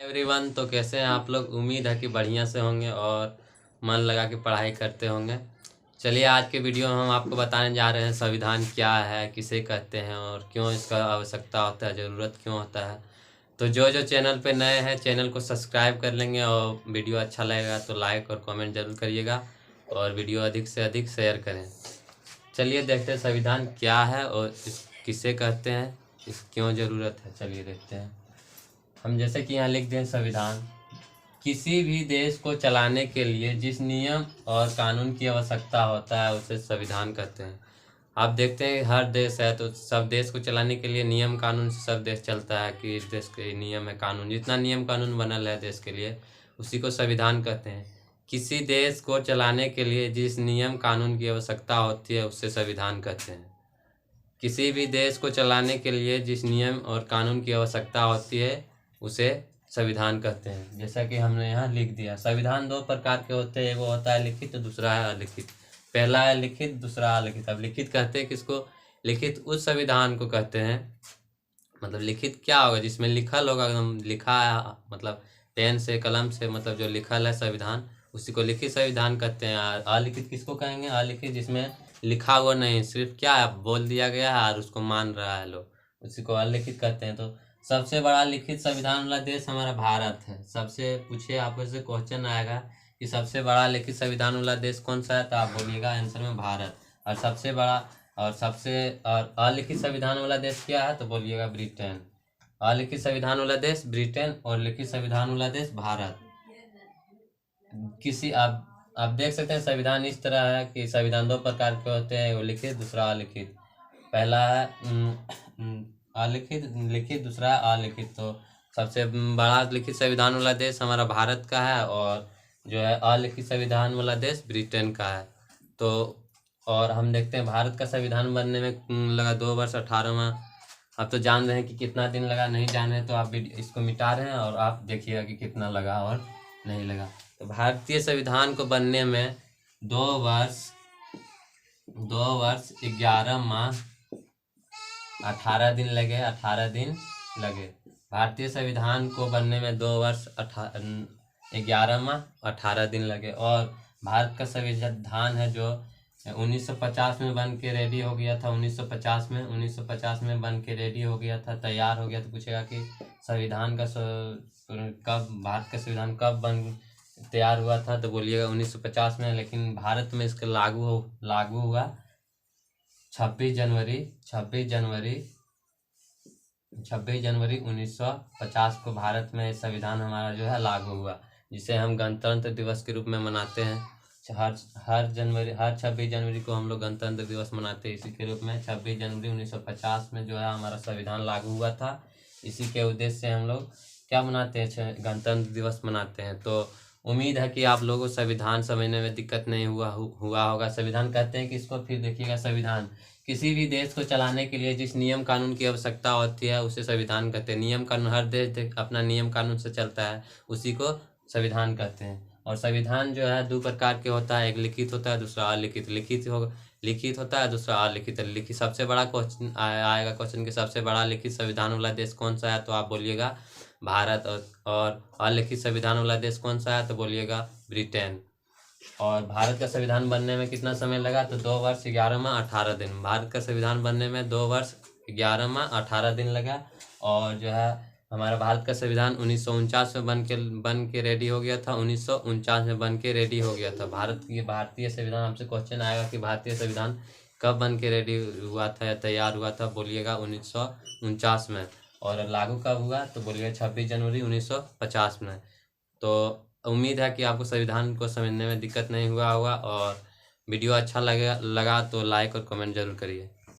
Everyone, तो कैसे हैं आप लोग। उम्मीद है कि बढ़िया से होंगे और मन लगा के पढ़ाई करते होंगे। चलिए, आज के वीडियो में हम आपको बताने जा रहे हैं संविधान क्या है, किसे कहते हैं और क्यों इसका आवश्यकता होता है, ज़रूरत क्यों होता है। तो जो जो चैनल पे नए हैं चैनल को सब्सक्राइब कर लेंगे और वीडियो अच्छा लगेगा तो लाइक और कमेंट जरूर करिएगा और वीडियो अधिक से अधिक शेयर करें। चलिए देखते हैं संविधान क्या है और किसे कहते हैं, इस क्यों ज़रूरत है। चलिए देखते हैं। हम जैसे कि यहाँ लिख दें, संविधान किसी भी देश को चलाने के लिए जिस नियम और कानून की आवश्यकता होता है उसे संविधान कहते हैं। आप देखते हैं हर देश है तो सब देश को चलाने के लिए नियम कानून से सब देश चलता है कि इस देश के नियम है कानून, जितना नियम कानून बनल है देश के लिए उसी को संविधान कहते हैं। किसी देश को चलाने के लिए जिस नियम कानून की आवश्यकता होती है उससे संविधान कहते हैं। किसी भी देश को चलाने के लिए जिस नियम और कानून की आवश्यकता होती है उसे संविधान कहते हैं। जैसा कि हमने यहाँ लिख दिया, संविधान दो प्रकार के होते हैं, वो होता है लिखित, दूसरा है अलिखित। पहला है लिखित, दूसरा अलिखित। अब लिखित कहते हैं किसको? लिखित उस संविधान को कहते हैं। मतलब लिखित क्या होगा? जिसमें लिखल होगा, एकदम लिखा है, मतलब पेन से कलम से, मतलब जो लिखल है संविधान उसी को लिखित संविधान कहते हैं। अलिखित किसको कहेंगे? अलिखित जिसमें लिखा हुआ नहीं, सिर्फ क्या है बोल दिया गया है और उसको मान रहा है लोग, उसी को अलिखित कहते हैं। तो सबसे बड़ा लिखित संविधान वाला देश हमारा भारत है। सबसे पूछे आपको से क्वेश्चन आएगा कि सबसे बड़ा लिखित संविधान वाला देश कौन सा है, तो आप बोलिएगा आंसर में भारत। और सबसे बड़ा और अलिखित संविधान वाला देश क्या है, तो बोलिएगा ब्रिटेन। अलिखित संविधान वाला देश ब्रिटेन और लिखित संविधान वाला देश भारत। किसी आप देख सकते हैं संविधान इस तरह है कि संविधान दो प्रकार के होते हैं, वो लिखित दूसरा अलिखित। पहला है अलिखित, लिखित, दूसरा अलिखित। तो सबसे बड़ा लिखित संविधान वाला देश हमारा भारत का है और जो है अलिखित संविधान वाला देश ब्रिटेन का है। तो और हम देखते हैं भारत का संविधान बनने में लगा 2 वर्ष 18वां। आप तो जान रहे हैं कि कितना दिन लगा, नहीं जान रहे तो आप इसको मिटा रहे हैं और आप देखिएगा कि कितना लगा और नहीं लगा। तो भारतीय संविधान को बनने में 2 वर्ष 11 माह 18 दिन लगे। 18 दिन लगे भारतीय संविधान को बनने में 2 वर्ष 11 माह 18 दिन लगे। और भारत का संविधान है जो 1950 में बन के रेडी हो गया था। 1950 में बन के रेडी हो गया था, तैयार हो गया। तो पूछेगा कि संविधान का भारत का संविधान कब बन तैयार हुआ था, तो बोलिएगा 1950 में। लेकिन भारत में इसका लागू हुआ 26 जनवरी 1950 को भारत में संविधान हमारा जो है लागू हुआ, जिसे हम गणतंत्र दिवस के रूप में मनाते हैं। हर 26 जनवरी को हम लोग गणतंत्र दिवस मनाते हैं। इसी के रूप में 26 जनवरी 1950 में जो है हमारा संविधान लागू हुआ था। इसी के उद्देश्य से हम लोग क्या मनाते हैं? गणतंत्र दिवस मनाते हैं। तो उम्मीद है कि आप लोगों को संविधान समझने में दिक्कत नहीं हुआ होगा। संविधान कहते हैं कि इसको फिर देखिएगा, संविधान किसी भी देश को चलाने के लिए जिस नियम कानून की आवश्यकता होती है उसे संविधान कहते हैं। नियम कानून, हर देश अपना नियम कानून से चलता है, उसी को संविधान कहते हैं। और संविधान जो है 2 प्रकार के होता है, एक लिखित होता है, दूसरा अलिखित। लिखित होता है, दूसरा अलिखित। लिखित सबसे बड़ा क्वेश्चन आएगा क्वेश्चन कि सबसे बड़ा लिखित संविधान वाला देश कौन सा है, तो आप बोलिएगा भारत। और अलिखित संविधान वाला देश कौन सा है, तो बोलिएगा ब्रिटेन। और भारत का संविधान बनने में कितना समय लगा, तो 2 वर्ष 11 माह 18 दिन। भारत का संविधान बनने में 2 वर्ष 11 माह 18 दिन लगा। और जो है हमारा भारत का संविधान 1949 में बन के रेडी हो गया था। 1949 में बन के रेडी हो गया था। भारतीय संविधान, हमसे क्वेश्चन आएगा कि भारतीय संविधान कब बन के रेडी हुआ था या तैयार हुआ था, बोलिएगा 1949 में। और लागू कब हुआ, तो बोलिएगा 26 जनवरी 1950 में। तो उम्मीद है कि आपको संविधान को समझने में दिक्कत नहीं हुआ होगा और वीडियो अच्छा लगा तो लाइक और कमेंट जरूर करिए।